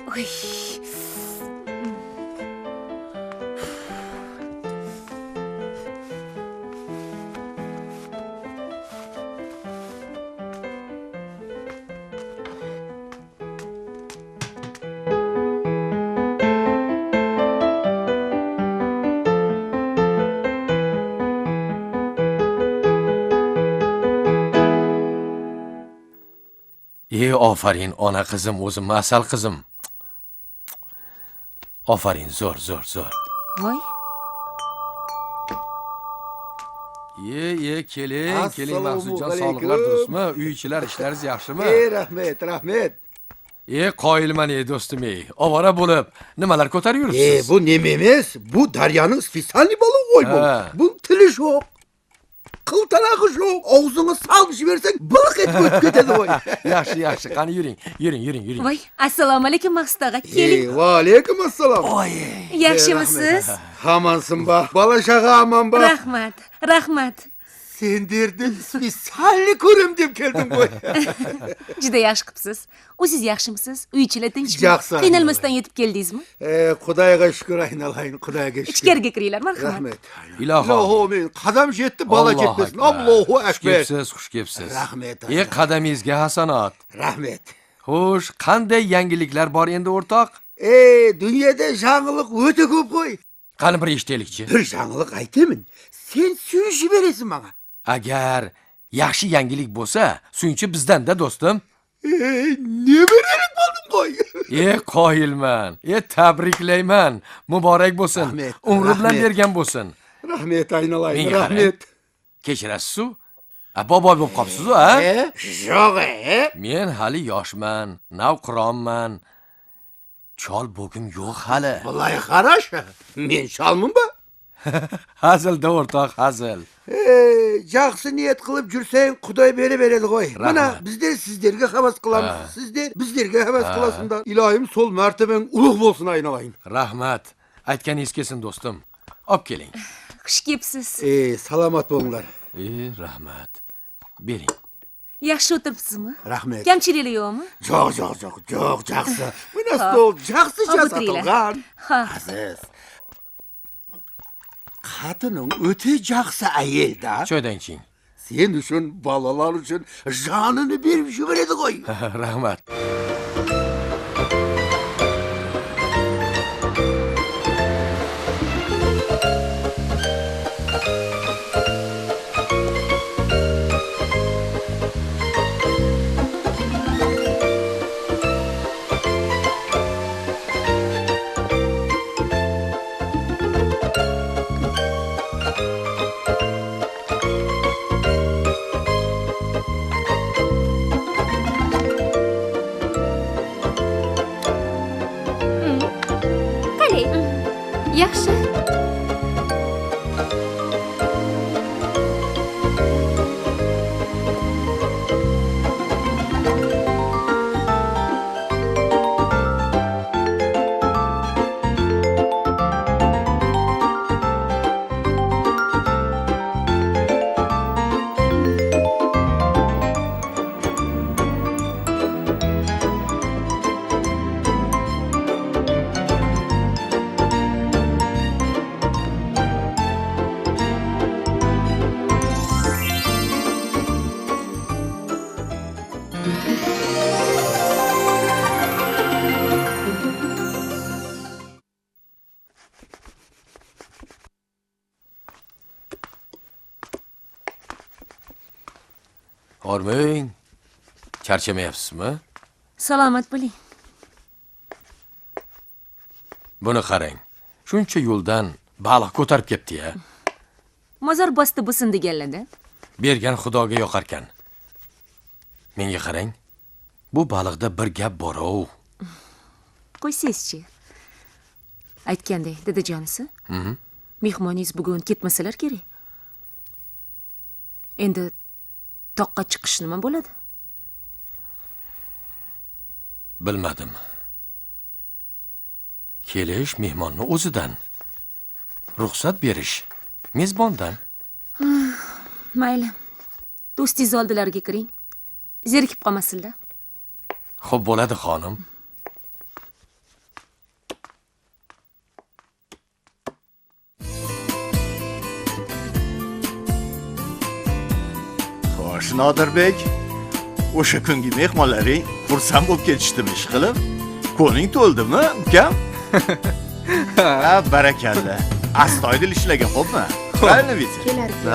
Oy. Aferin ona qizim, o'zim asal qizim. Aferin, zo'r. Voy. Keling, Assalomu Maqsudjon, alaykum. sog'liqlar durustmi? Uy-ichilar ishlaringiz yaxshimi? Rahmet. Qoyilman do'stim, ovora bo'lib, nimalar ko'tarib yuribsiz? Bu nima emas? Bu daryoning spisalniy balığı qo'y bu. Ha. Bu tili yo'q. Qiltanog'i yo'q. Og'zini salib bersang, biliq etib o'tib ketadi voy. Yaxshi, qani yuring. Voy, assalomu alaykum Maqsud og'a. Keling. Va alaykum assalom. Yaxshimisiz? Hamansin ba. Bola shaga aman ba. Rahmat. Sen derdin spisalniy ko'rim deb keldim qo'y. Juda yaxshi qilibsiz. Siz yaxshimisiz? Uy-ichilar tinchmi? Yaxshi. Qiynalmasdan yetib keldingizmi? Xudoga shukr aynalayın, Xudoga shukr. Ichkariga kiringlar, marhamat. Rahmet. Ilohim. Men qadam jetdi, bola ketmasin. Allohu akbar. Xush kelibsiz. Rahmat. Qadamingizga hasanat. Rahmet. Xo'sh, qanday yangiliklar bor endi o'rtoq? Dunyoda yangilik o'ta ko'p qo'y. Qani bir eshitaylikchi. Bir yangilik aytaman. Sen suyunishib berasan menga. Agar yaxshi yangilik bo'lsa, suyunchi bizdan-da do'stim. Ne beralik bo'lding qo'y. Qoyilman. Tabriklayman. Muborak bo'lsin. Rahmet, Umri bilan rahmet. bergan bo'lsin. Rahmet aynalayın, Menga qarang. rahmet. Kechirasiz-ku? Boboy bo'lib qopsiz-ku, ha? Yo'q, Men hali yoshman, navqironman. Chol bo'gim yo'q hali. Vallahi qarash. Men chalmimba. Hazilda o'rtoq, hazil. Yaxshi niyat qilib jursang, Xudoy beradi qo'y. Mana Rahmat. bizlar sizlarga havas qilamiz. Sizlar bizlarga havas qilasizlar. Ilohim sol martabang ulug' bo'lsin aynalayın. Rahmat. Aytganingiz kelsin do'stim. Olib keling. Xush kelibsiz. Salomat bo'linglar. Rahmat. Bering. Yaxshi o'tiribsizmi? Rahmet. Kamchiliklar yo'qmi? Yo'q, yaxshi. Mana stol yaxshi O'tiringlar. chasatilgan. Ha. Aziz. Xatining o'ta yaxshi ayelda. Choydan iching. Sen uchun, bolalar uchun jonini berib yuboradi qo'y. Rahmat. Qalay? Yaxshi. Hormang. Charchamayapsizmi? Salomat bo'ling. Buni qarang. Shuncha yo'ldan baliq ko'tarib ketdi-ya. Mozor bosti bo'lsin deganlarda. Bergan Xudoga yoqarkan. Menga qarang. Bu baliqda bir gap bor-ku. Qo'ysangizchi. Aytganday, dadajonisi. Mehmoningiz bugun ketmasalar kerak. Endi toqqa chiqish nima bo'ladi? Bilmadim. Kelish mehmonni o'zidan. Ruxsat berish mezbondan. Mayli. Do'stingiz oldilariga kiring. Zerikib qolmasinlar. Xo'p bo'ladi xonim. Xo'sh, Nodirbek, o'sha kungi mehmonlaring xursand bo'lib ketishdimi ish qilib? Qo'ling to'ldimi, ukam? Ha, barakalla. Astoydil ishlagan, xo'pmi? Правильно, Vita?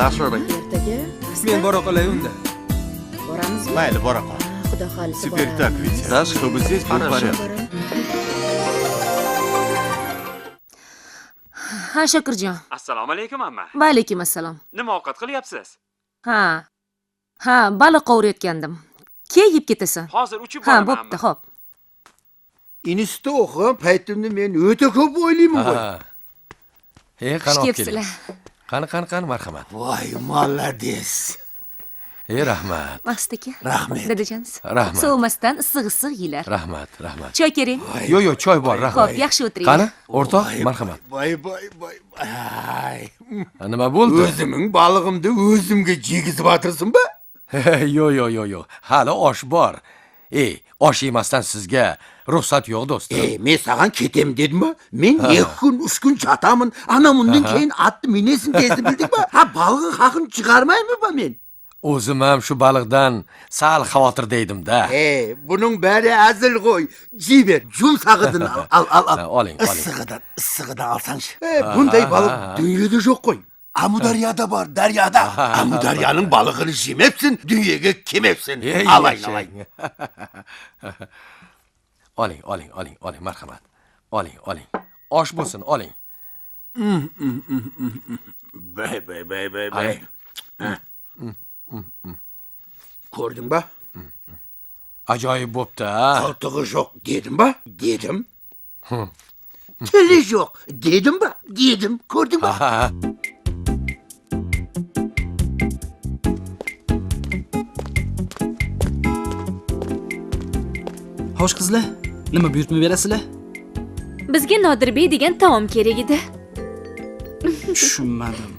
Yaxshi ertaga. Men bora qolay unda. Boramizmi? Mayli, bora qol. Xudo xolisi. Super tak, Vita. Да, чтобы здесь был порядок. Ha, Shokirjon. Assalomu alaykum amma. Va alaykum assalom. Nima ovqat qilyapsiz? Ha, baliq qovurayotgandim. Yeb ketasan. Hozir uchib Ha, boraman. bo'pti, xo'p. institutda o'qigan paytimda men o'ta ko'p o'ylayman qo'y. Ha. Qani Xush olib kelibsizlar. keling. Qani, marhamat. Voy, molodez. Rahmat. Maqsud aka. Rahmat. Dadajans. Rahmat. Sovumasdan issiq yeylar. Rahmat. Choy kerak? Yo'q, choy bor, rahmat. Xo'p, yaxshi o'tiring. Qani, o'rtoq, marhamat. Voy. Ay. Nima bo'ldi? O'zimning balig'imni o'zimga jegizib o'tirsinmi? Yo'q. Hali osh bor. Osh yemasdan sizga ruxsat yo'q, do'stim. Men sagan ketem dedimmi? Men 2 kun, 3 kun chataman. Ana bundan keyin atni minesin tezdi bildingmi? Ha, balig'ning haqini chiqarmaymi men? O'zim ham shu baliqdan sal xavotirda edim-da. Buning bari azil qo'y. Jiber, jul sag'idan al. Oling. Issig'idan olsangchi. Bunday baliq dunyoda yo'q qo'y. Amudaryoda bor, daryoda. Amudaryoning balig'ini yemabsin, dunyoga kelmabsin. Alang. Oling, marhamat. Oling. Osh bo'lsin, oling. Bay. Ko'rdingmi? Ajoyib bo'pti. Qaltig'i yo'q dedimmi? Dedim. Tili yo'q dedimmi? Dedim. Ko'rdingmi? Xo'sh qizlar, nima buyurtma berasizlar? Bizga Nodirbek degan taom kerak edi. Tushunmadim.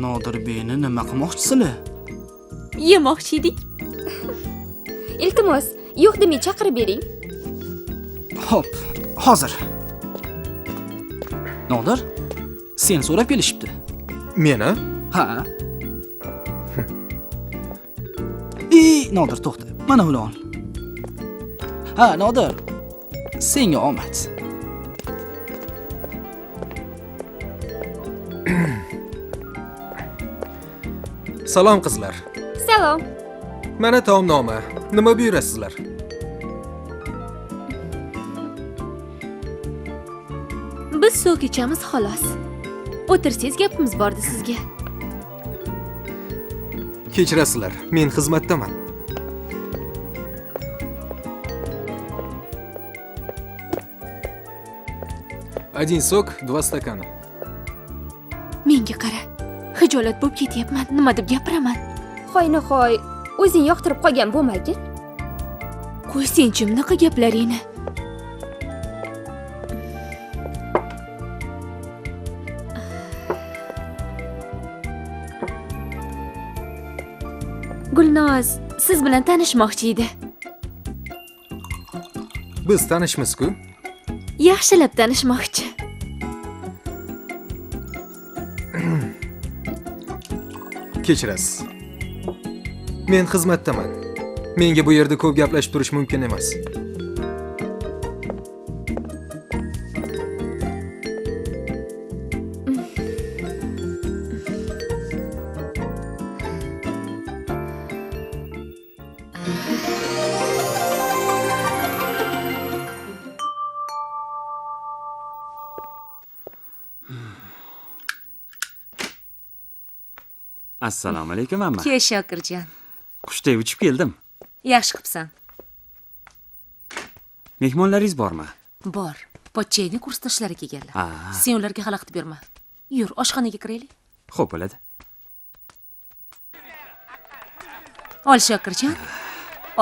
Nodirbekni nima qilmoqchisizlar? Yemoqchi edik. Iltimos, yo'q demay chaqirib bering. Xo'p, hozir. Nodir, seni so'rab kelishibdi. Meni? Ha. Nodir, to'xta. Mana buni ol. Ha, Nodir. Senga omad. Salom qizlar. Salom. Mana taomnoma. Nima buyurasizlar? Biz suv ichamiz xolos. O'tirsangiz gapimiz bordi sizga. Kechirasizlar. Men xizmatdaman. Один сок, 2 стакана. Menga qara. Hijolat bo'lib ketyapman. Nima deb gapiraman? Hoynahoy, o'zing yoqtirib qolgan bo'lmagin. Qo'ysen-chi bunaqa gaplaringni. Gulnoz, siz bilan tanishmoqchi edi. Biz tanishmiz-ku? Yaxshilab tanishmoqchi. Kechirasiz. Men xizmatdaman. Menga bu yerda ko'p gaplashib turish mumkin emas. Assalomu alaykum amma. Ke Shokirjon. Qushdek uchib keldim. Yaxshi qilibsan. Mehmonlaringiz bormi? Bor. Pochchayni kurs tashlari kelganlar. Ah. Sen ularga xalaqit berma. Yur, oshxonaga kiraylik. Xo'p bo'ladi. Ol Shokirjon.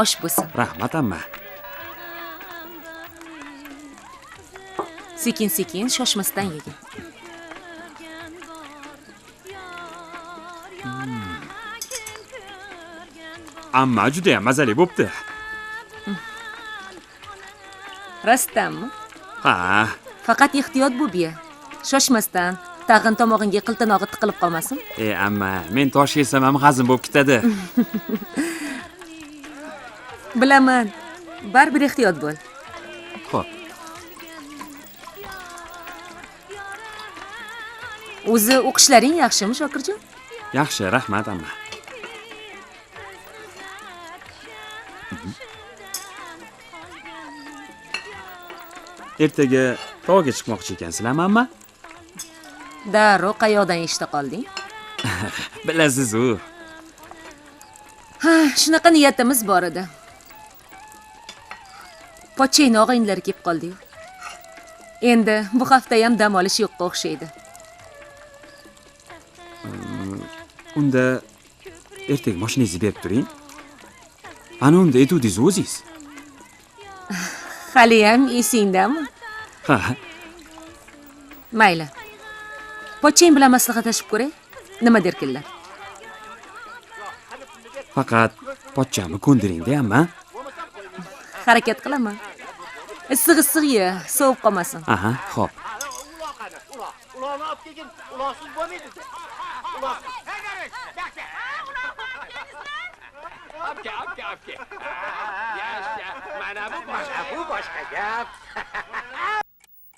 Osh bo'lsin. Rahmat amma. Sekin-sekin shoshmasdan yegin. Amma juda ham mazali bo'pti. Rostdanmi? Ha, Faqat ehtiyot bo'l biya. Shoshmasdan, Tag'in tomog'ingga qiltinog'i tiqilib qolmasin. Amma, men tosh yesam ham hazm bo'lib ketadi. Bilaman. Baribir ehtiyot bo'l. Xo'p. O'zi o'qishlaring yaxshimi, Shokirjon? Yaxshi, rahmat, amma. Ertaga tog'ga chiqmoqchi ekansizlarmi, amma? Darrov qayoqdan eshita qolding? Bilasiz-ku. Ha, shunaqa niyatimiz bor edi. Pochchayni og'aynilari kelib qoldi-yu. Endi bu hafta ham dam olish yo'qqa o'xshaydi. Unda ertaga mashinangizni berib turing. Ana unda etudingiz o'zingiz. Hali ham esingdami? Ha, Mayli. Pochchang bilan maslahatlashib ko'ray. Nima derkinlar? faqat pochchamni ko'ndiring-da, amma. Harakat qilaman. Issiq ye, sovib qolmasin. Aha, xo'p.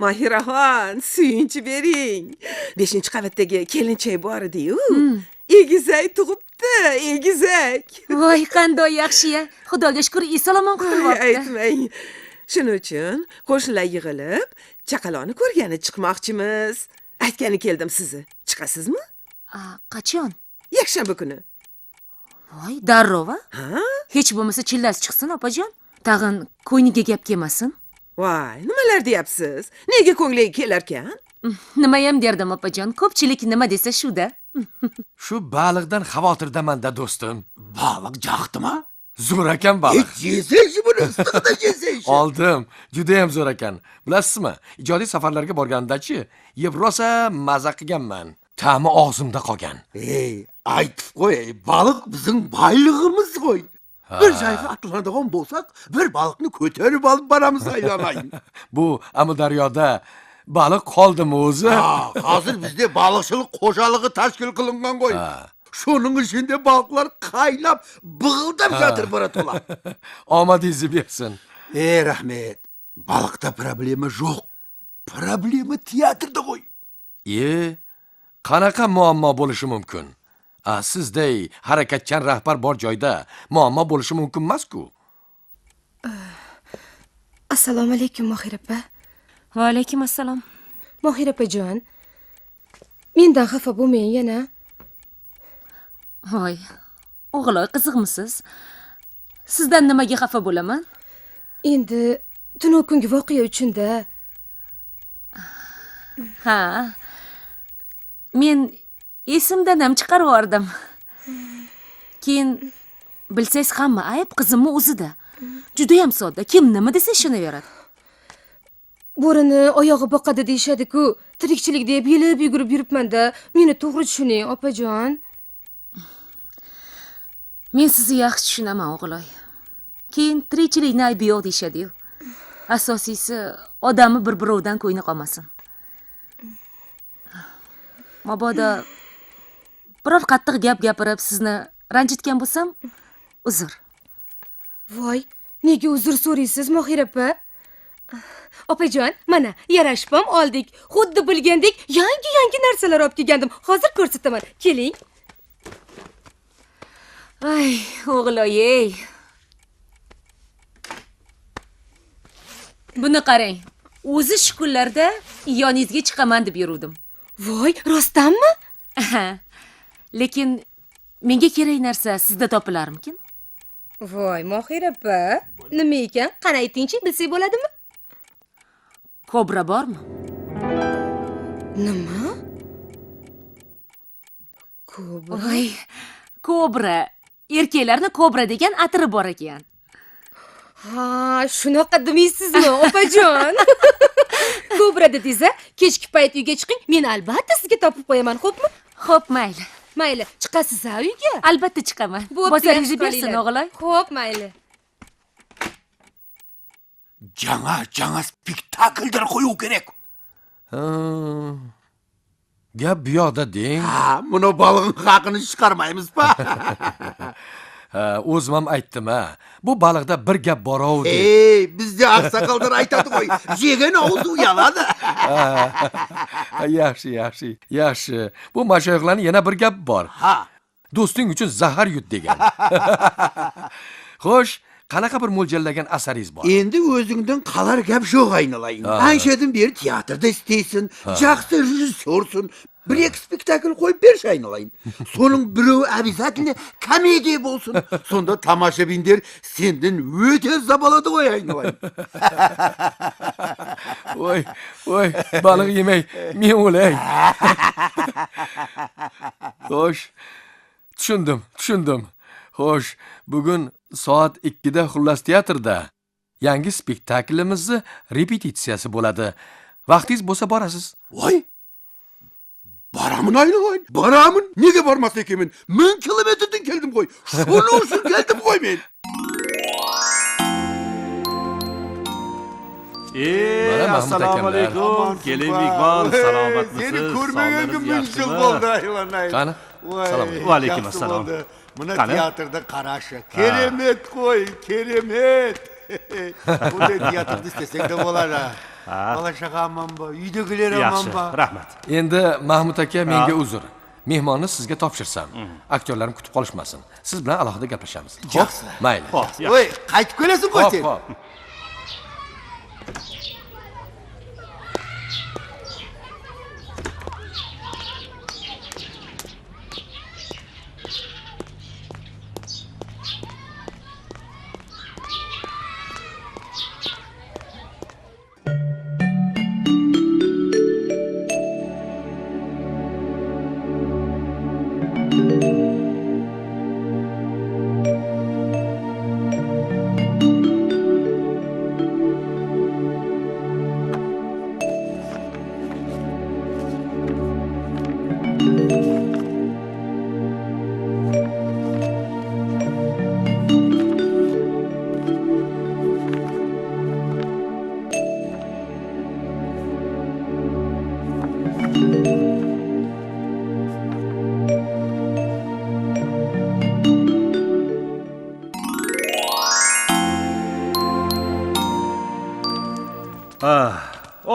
Mahiraxon, suyunchi bering. 5-qavatdagi kelinchak bor edi-yu. Egizak tug'ibdi, egizak. Voy, qanday yaxshi-ya. Xudoga shukr, eson-omon qutulyapti. Aytmang. Shuning uchun qo'shnilar yig'ilib, chaqaloqni ko'rgani chiqmoqchimiz. Aytgani keldim sizni. Chiqasizmi? Qachon? Yakshanba kuni. Voy, darrov-a? Ha? Hech bo'lmasa chillasi chiqsin, opajon. Tag'in ko'yniga gap kelmasin. Voy, nimalar deyapsiz? Nega ko'ngliga kelarkan? Nima ham derdim, opajon. Ko'pchilik nima desa shu-da. Shu baliqdan xavotirdaman-da, do'stim. Baliq jaqdimi? Zo'r ekan baliq. Yesesh buni, issiqda yesesh. Oldim. Juda ham zo'r ekan. Bilasizmi? Ijodiy safarlarga borganimda-chi, yeb rosa maza qilganman. Ta'mi og'zimda qolgan. Aytib qo'y, baliq bizning boylig'imiz qo'y. Bir joyga atlanadigan bo'lsak, bir baliqni ko'tarib olib boramiz aylanay. Bu Amudaryoda baliq qoldimi o'zi? Hozir bizda baliqchilik xo'jaligi tashkil qilingan qo'y. Shuning ichida baliqlar qaylab, big'ildab yotir birato'la. Omadingizni bersin. Rahmat. Baliqda problema yo'q. Problema teatrda qo'y. Qanaqa muammo bo'lishi mumkin? Sizday harakatchan rahbar bor joyda muammo bo'lishi mumkin emas-ku. Assalomu alaykum, Mohira opa. Va alaykum assalom. Mohira opajon, mendan xafa bo'lmang yana. Voy, o'g'loy qiziqmisiz? Sizdan nimaga xafa bo'laman? Endi tunov kungi voqea uchun-da. Ha. Men esimdan ham chiqarib yubordim. Keyin bilsangiz hamma ayb qizimni o'zida. Juda ham sodda. Kim nima desa ishonaveradi. Bo'rini oyog'i boqadi deyshadi-ku. Tirikchilik deb yelib yugurib yuribman-da. Meni to'g'ri tushuning, opajon. Men sizni yaxshi tushunaman, o'g'loy. Keyin tirikchilikni aybi yo'q deyshadi-yu. Asosiysi odamni bir-birovdan ko'ngli qolmasin. Mabodo biror qattiq gap gapirib sizni ranjitgan bo'lsam, uzr. Voy, nega uzr so'raysiz, Mohira opa? Opajon, mana yarashib ham oldik. Xuddi bilgandek yangi narsalar olib kelgandim. Hozir ko'rsataman. Keling. Ay, o'g'loy-ey. Buni qarang. O'zi shu kunlarda yoningizga chiqaman deb yuruvdim. Voy, rostdanmi? Lekin menga kerak narsa sizda topilarmikin? Voy, Mohira opa, nima ekan? Qani aytingchi, bilsak bo'ladimi? Kobra bormi? Nima? Kobra? Voy, kobra. Erkaklarni kobra degan atiri bor ekan. Ha, shunaqa demaysizmi, opajon? Kobra dedingiz-a, kechki payt uyga chiqing, men albatta sizga topib qo'yaman, xo'pmi? Xo'p, mayli. Mayli, chiqasiz-a uyga? Albatta chiqaman. Bosaringizni bersin, o'g'loy. Xo'p, mayli. Жаңа spektakldir qo'yu kerak. Gap bu yoqda deng. Ha, buni balıkın haqini chiqarmaymiz pa. O'zim ham aytdim ha. Bu baliqda bir gap bor-ov deb. Bizde aksakaldar aytadi qo'y. Yegan og'zi uyaladi. Yaxshi. Bu mashayiqlarning yana bir gap bor. Ha. Do'sting uchun zahar yut degan. Xo'sh, qanaqa bir mo'ljallagan asaringiz bor? Endi o'zingdan qalar gap yo'q aynalayın. Anşadan beri teatrda isteysin, жақсы rejissyorsun. Bir iki spektakl qo'yib berish aynalayın. So'ning birovi обязательно komediya bo'lsin. Sonda tomoshabinlar sendan o'ta zaboladi qo'y aynalayın. Voy, baliq yemay, men o'lay. Xo'sh, tushundim. Xo'sh, bugun soat 2da xullas teatrda yangi spektaklimizni repetitsiyasi bo'ladi. Vaqtingiz bo'lsa borasiz. Voy. Baramın aynalayın. Baramın. Nega bormas ekemin? 1000 kilometrden keldim qo'y. Şunu uchun keldim qo'y men. Mana Mahmud Assalomu akamlar. alaykum. Keling mehmon, salomatmisiz? Seni ko'rmaganga 1000 yil Yaxshimi? bo'ldi aylanay. Qani? Salom. Va alaykum assalom. Buni Qani? teatrda qarashi. Keremet qo'y, keremet. Bunday teatrda istesang da bo'ladi. Bola man bor, uydagilar ham Yaxshi, bor. rahmat. Endi Mahmud aka menga uzr. Mehmonni sizga topshirsam, aktyorlarim kutib qolishmasin. Siz bilan alohida gaplashamiz. Yaxshi. Mayli. Xo'p, yaxshi. Voy, qaytib kelasan qo'y sen. Hop.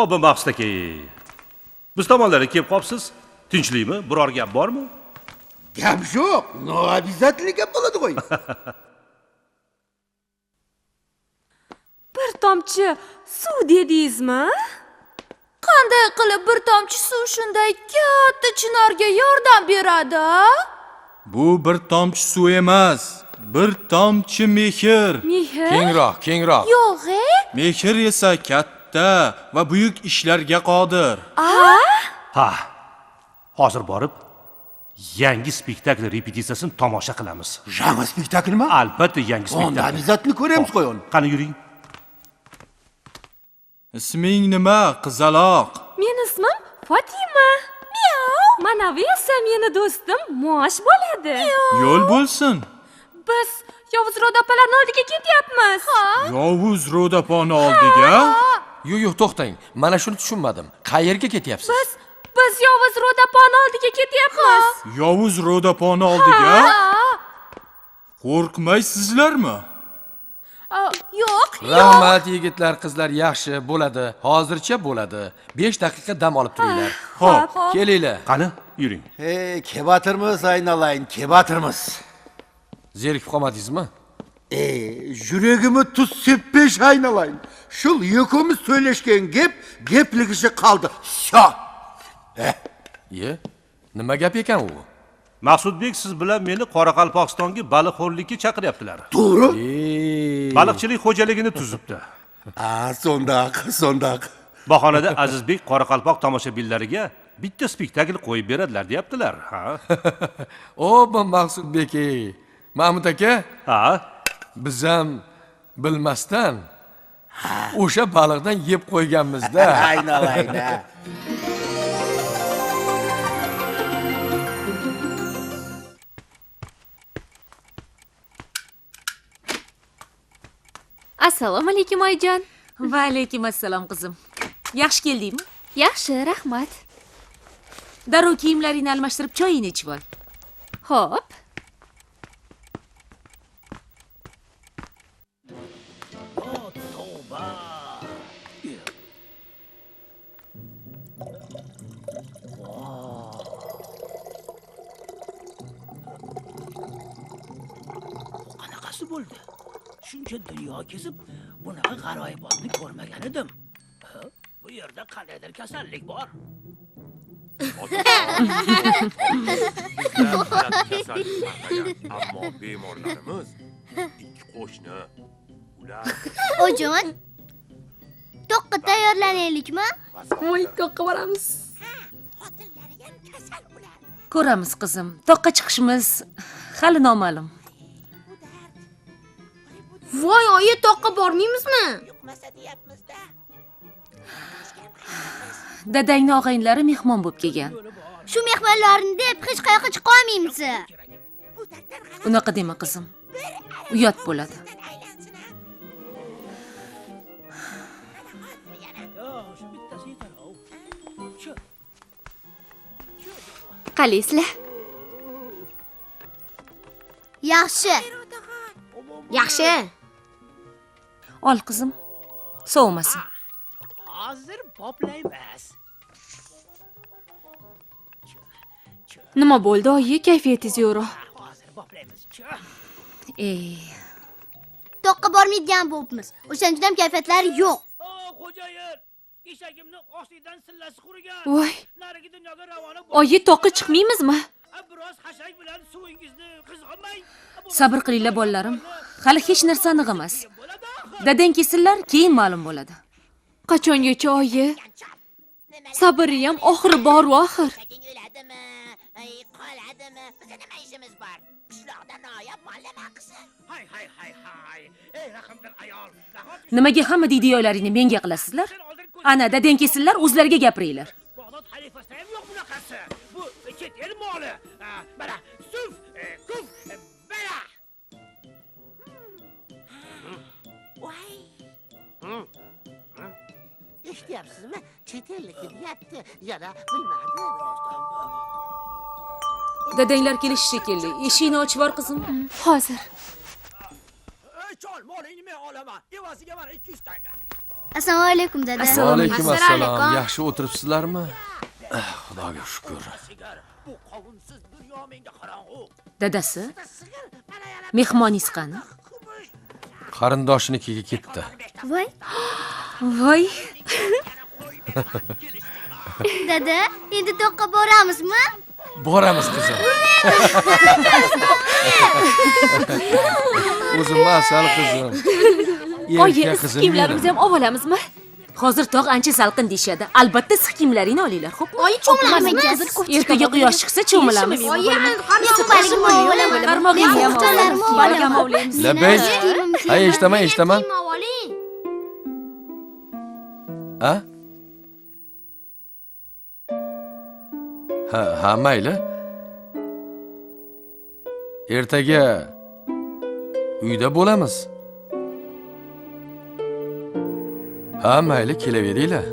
Obi Maqsud aka. Biz tomonlarga kelib qopsiz. Tinchlikmi? Biror gap bormi? Gap yo'q. No, обязательно gap bo'ladi qo'y. Bir tomchi suv dedingizmi? Qanday qilib bir tomchi suv shunday katta chinorga yordam beradi? Bu bir tomchi suv emas, bir tomchi mehr. Mehr? Kengroq. Yo'q-e? Mehr esa katta va buyuk ishlarga qodir. Ha. Hozir borib yangi spektakl repetitsiyasini tomosha qilamiz. Yangi spektaklmi? Albatta yangi Onda spektakl. обязательно ko'ramiz qo'y uni. Qani yuring. Isming nima, qizaloq? Meni ismim Fatima. Manavi esa meni do'stim Mosh bo'ladi. Yo'l bo'lsin. Biz Yovuz Ro'dapalarning oldiga ketyapmiz. Yovuz Ro'daponi oldiga? Yo'q, to'xtang. Mana shuni tushunmadim. Qayerga ketyapsiz? Biz Yovuz Ro'dapani oldiga ketyapmiz. Yovuz Ro'daponi oldiga? Qo'rqmaysizlarmi? Yo'q. Rahmat yigitlar, qizlar, yaxshi bo'ladi. Hozircha bo'ladi. 5 daqiqa dam olib turinglar. Xo'p. Kelinglar. Qani yuring. Kebatirmiz aynalayın, kebatirmiz. Zerikib qolmadingizmi? Yuragimni tuz seppesh aynalayın. Shul yo'qimiz söyleshgan gepligicha qoldi. Sho. Nima gap ekan u? Maqsudbek siz bilan meni Qoraqalpog'istonga baliqxo'rlikka chaqiryaptilar. To'g'ri? Baliqchilik xo'jaligini tuzibdi. Sondaq. Bahonada Azizbek Qoraqalpoq tomoshabinlariga bitta spektakl qo'yib beradilar, deyaptilar. Ha? O, Maqsudbek. Mahmud aka, Ha? biz ham bilmasdan o'sha baliqdan yeb qo'yganmiz-da. Aynalayın. Assalomu alaykum oyijon. Va alaykum assalom qizim. Yaxshi keldingmi? Yaxshi, rahmat. Darrov kiyimlaringni almashtirib choyingni ichib ol. Xo'p. Qanaqasi bo'ldi? Shuncha dunyo kezib, bunaqa g'aroyibotni ko'rmagan edim. Bu yerda qandaydir kasallik bor. Ammo bemorlarimiz ikki qo'shni. Ular Ojon, to'qqa tayyorlanaylikmi? Voy, to'qqa boramiz. Ko'ramiz qizim. Toqqa chiqishimiz hali noma'lum. Voy, oyi, to'qqa bormaymizmi? Dadangning og'aynilari mehmon bo'lib kelgan. Shu mehmonlarni deb hech qayoqqa chiqa olmaymiz. Unaqa dema qizim. Uyat bo'ladi. Qalaysizlar? Yaxshi. Yaxshi. Ol qizim. Sovumasin. Hozir poplaymiz. Nima bo'ldi, oyi? Kayfiyatingiz yo'q. Hozir poplaymiz. To'qqa bormaydigan bo'libmiz. O'shandan ham kayfiyatlari yo'q. Xo'jayin, eshagimni ostidan sillasi qurigan. Voy, Narigi dunyoga ravona oyi, to'qqa chiqmaymizmi? biroz hashak bilan suvingizni qizg'amang. Sabr qilinglar bolalarim. Hali hech narsa aniq emas. Dadang kelsinlar, keyin ma'lum bo'ladi. Qachongacha, oyi? Sabri ham oxiri bor-ku, oxir. O'ladimi? Qoladimi? Bizda nima ishimiz bor? Qishloqda noyob mallama qilsin. Hay. Ey rahmdil ayol. Nimaga hamma deydiyolaringni menga qilasizlar? Ana, dadang kelsinlar, o'zlariga gapiringlar. Bag'dod xalifasida ham yo'q bunaqasi. Bu chet el moli. Mana, suf, kuf, mana. Voy. Eshityapsizmi? Chet elniki deyapti. Yana bilmadim. Dadanglar kelishi shekilli. Eshikni ochib bor qizim. Hozir. Chol, molingni men olaman. Evaziga mana 200 tanga. Assalomu alaykum dada. Alaykum assalom. Yaxshi o'tiribsizlarmi? Xudoga shukr. Bu qovunsiz dunyo menga qorong'u. Dadasi? Mehmoningiz qani? Qarindoshinikiga ketdi. Voy, Voy, dada, endi to'qqa boramizmi? Boramiz qizim. O'zim masal qizim. Oyi, Erkak qizim kiyimlarimizni ham olib olamizmi? hozir tog' ancha salqin deyshadi. Albatta siz kiyimlaringni olinglar, xo'p? Oyi, cho'milamiz. Ertaga quyosh chiqsa cho'milamiz. Oyi, Qarmog'ingni ham olamiz. Labay. Hay, eshitaman. Ha? Ha, mayli. Ertaga uyda bo'lamiz. Ha, mayli, kelaveringlar.